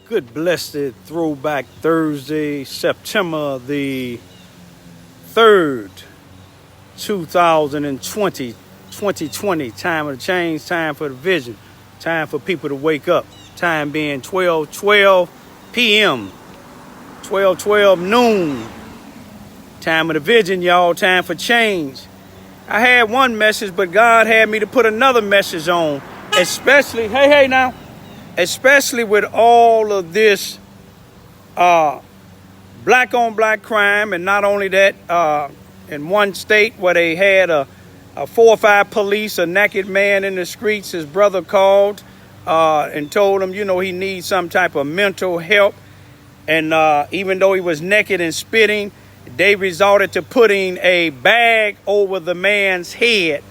Good blessed throwback Thursday, September the 3rd, 2020. 2020, time of the change, time for the vision, time for people to wake up. Time being 12:12 p.m., 12:12 noon. Time of the vision, y'all, time for change. I had one message, but God had me to put another message on, especially, especially with all of this black on black crime. And not only that, in one state where they had a 4 or 5 police, a naked man in the streets, his brother called and told him, he needs some type of mental help. And even though he was naked and spitting, they resorted to putting a bag over the man's head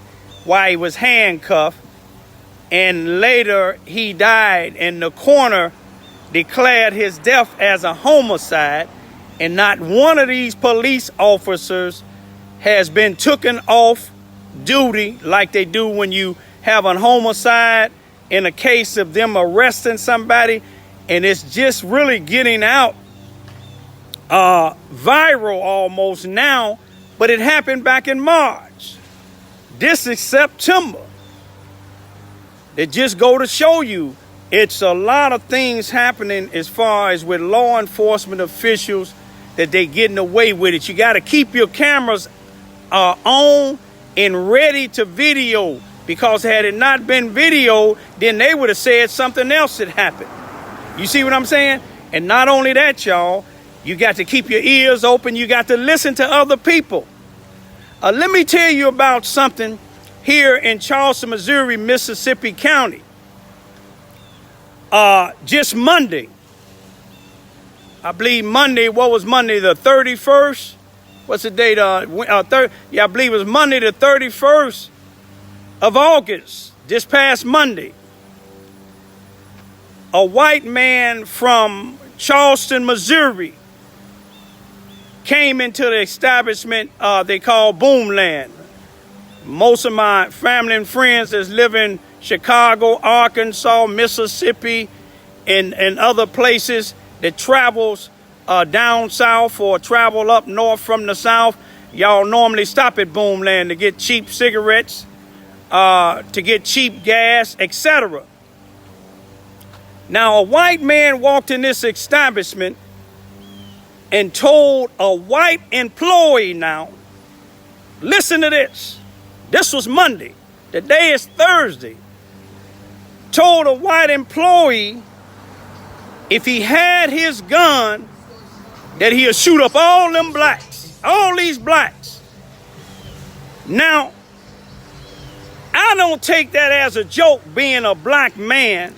while he was handcuffed. And later he died, and the coroner declared his death as a homicide. And not one of these police officers has been taken off duty like they do when you have a homicide in a case of them arresting somebody. And it's just really getting out viral almost now, but it happened back in March. This is September. It just go to show you it's a lot of things happening as far as with law enforcement officials that they getting away with it. You got to keep your cameras on and ready to video, because had it not been video, then they would have said something else had happened. You see what I'm saying? And not only that, y'all, you got to keep your ears open. You got to listen to other people. Let me tell you about something here in Charleston, Missouri, Mississippi County. Just Monday, I believe Monday, what was Monday, the 31st? What's the date? I believe it was Monday, the 31st of August, this past Monday. A white man from Charleston, Missouri, came into the establishment they call Boomland. Most of my family and friends that live in Chicago, Arkansas, Mississippi, and other places that travels down south or travel up north from the south, y'all normally stop at Boomland to get cheap cigarettes, to get cheap gas, etc. Now, a white man walked in this establishment and told a white employee, now, listen to this. This was Monday. Today is Thursday. Told a white employee if he had his gun that he'll shoot up all them blacks, all these blacks. Now, I don't take that as a joke, being a black man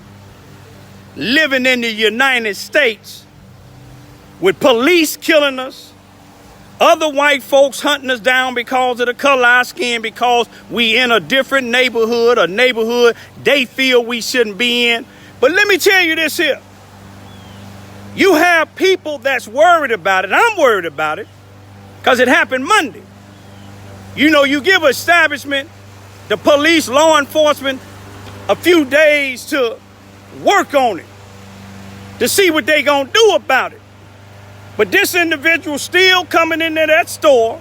living in the United States with police killing us, other white folks hunting us down because of the color of our skin, because we in a different neighborhood, a neighborhood they feel we shouldn't be in. But let me tell you this here. You have people that's worried about it. I'm worried about it because it happened Monday. You give an establishment, the police, law enforcement, a few days to work on it, to see what they gonna do about it. But this individual still coming into that store.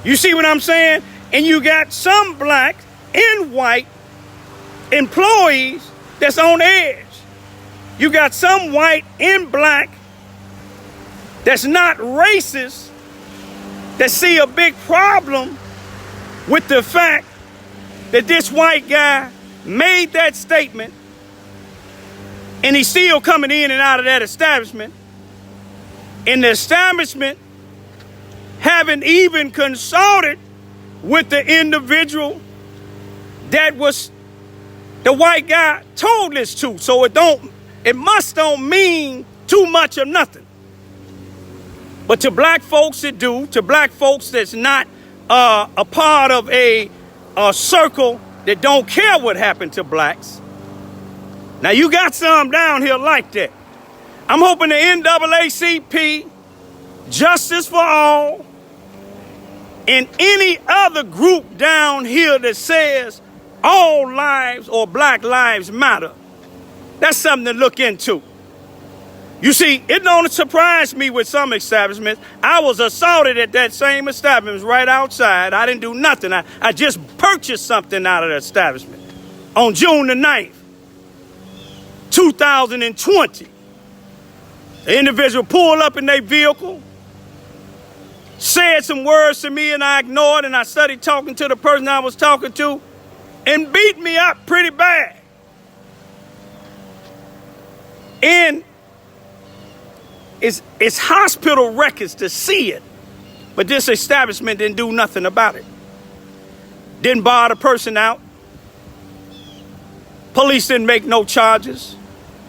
You see what I'm saying? And you got some black and white employees that's on edge. You got some white and black that's not racist, that see a big problem with the fact that this white guy made that statement, and he's still coming in and out of that establishment. And the establishment haven't even consulted with the individual that was the white guy told this to. So it must don't mean too much or nothing. But to black folks it do, to black folks that's not a part of a circle that don't care what happened to blacks. Now you got some down here like that. I'm hoping the NAACP, Justice for All, and any other group down here that says all lives or Black Lives Matter, that's something to look into. You see, it don't surprise me with some establishments. I was assaulted at that same establishment right outside. I didn't do nothing. I just purchased something out of the establishment on June the 9th, 2020. The individual pulled up in their vehicle, said some words to me, and I ignored, and I started talking to the person I was talking to, and beat me up pretty bad. And it's hospital records to see it, but this establishment didn't do nothing about it. Didn't bar the person out. Police didn't make no charges.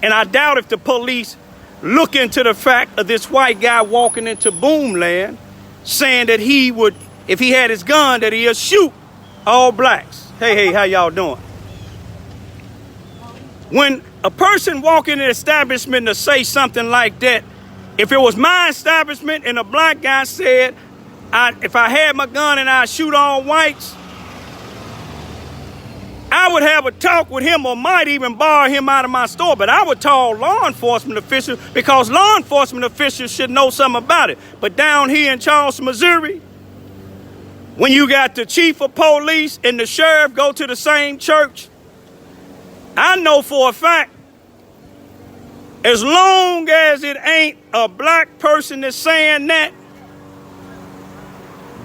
And I doubt if the police look into the fact of this white guy walking into Boomland saying that he would, if he had his gun, that he'll shoot all blacks. Hey, how y'all doing? When a person walk in an establishment to say something like that, if it was my establishment and a black guy said, if I had my gun and I shoot all whites, I would have a talk with him or might even bar him out of my store. But I would tell law enforcement officials, because law enforcement officials should know something about it. But down here in Charleston, Missouri, when you got the chief of police and the sheriff go to the same church, I know for a fact, as long as it ain't a black person that's saying that,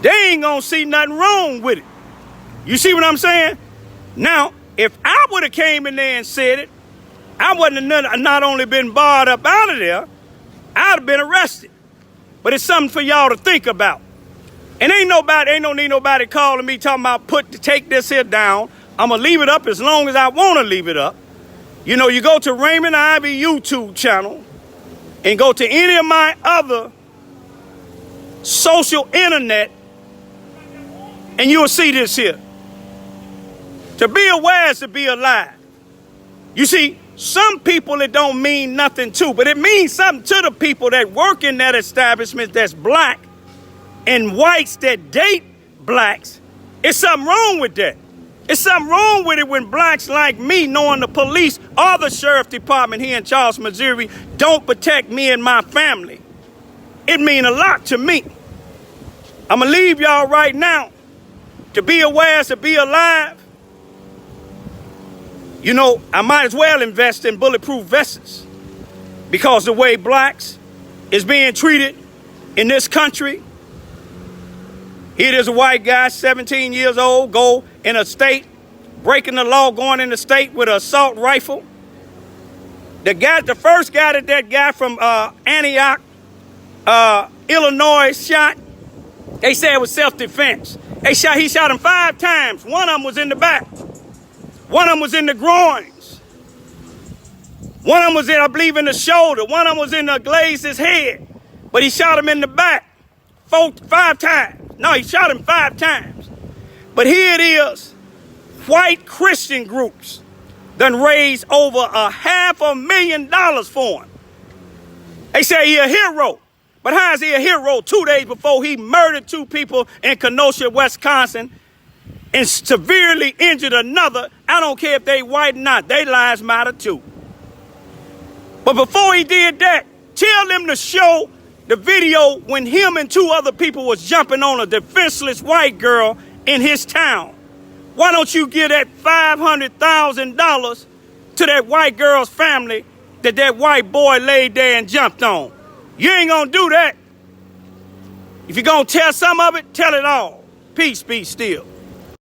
they ain't gonna see nothing wrong with it. You see what I'm saying? Now, if I would have came in there and said it, I wouldn't have not only been barred up out of there, I'd have been arrested. But it's something for y'all to think about. And ain't no need nobody calling me talking about take this here down. I'm gonna leave it up as long as I wanna leave it up. You know, you go to Raymond Ivy YouTube channel and go to any of my other social internet and you'll see this here. To be aware is to be alive. You see, some people it don't mean nothing to, but it means something to the people that work in that establishment that's black and whites that date blacks. It's something wrong with that. It's something wrong with it when blacks like me, knowing the police or the sheriff department here in Charleston, Missouri, don't protect me and my family. It mean a lot to me. I'm going to leave y'all right now. To be aware is to be alive. You know, I might as well invest in bulletproof vests because the way blacks is being treated in this country. Here there's a white guy, 17 years old, go in a state, breaking the law, going in the state with an assault rifle. The first guy that guy from Antioch, Illinois shot, they said it was self-defense. He shot him 5 times. One of them was in the back. One of them was in the groins. One of them was I believe, in the shoulder. One of them was in the glazed head. But he shot him in the back 5 times. No, he shot him 5 times. But here it is. White Christian groups done raised over $500,000 for him. They say he a hero. But how is he a hero 2 days before he murdered 2 people in Kenosha, Wisconsin, and severely injured another? I don't care if they white or not. Their lives matter too. But before he did that, tell them to show the video when him and 2 other people was jumping on a defenseless white girl in his town. Why don't you give that $500,000 to that white girl's family that white boy laid there and jumped on? You ain't gonna do that. If you're gonna tell some of it, tell it all. Peace be still.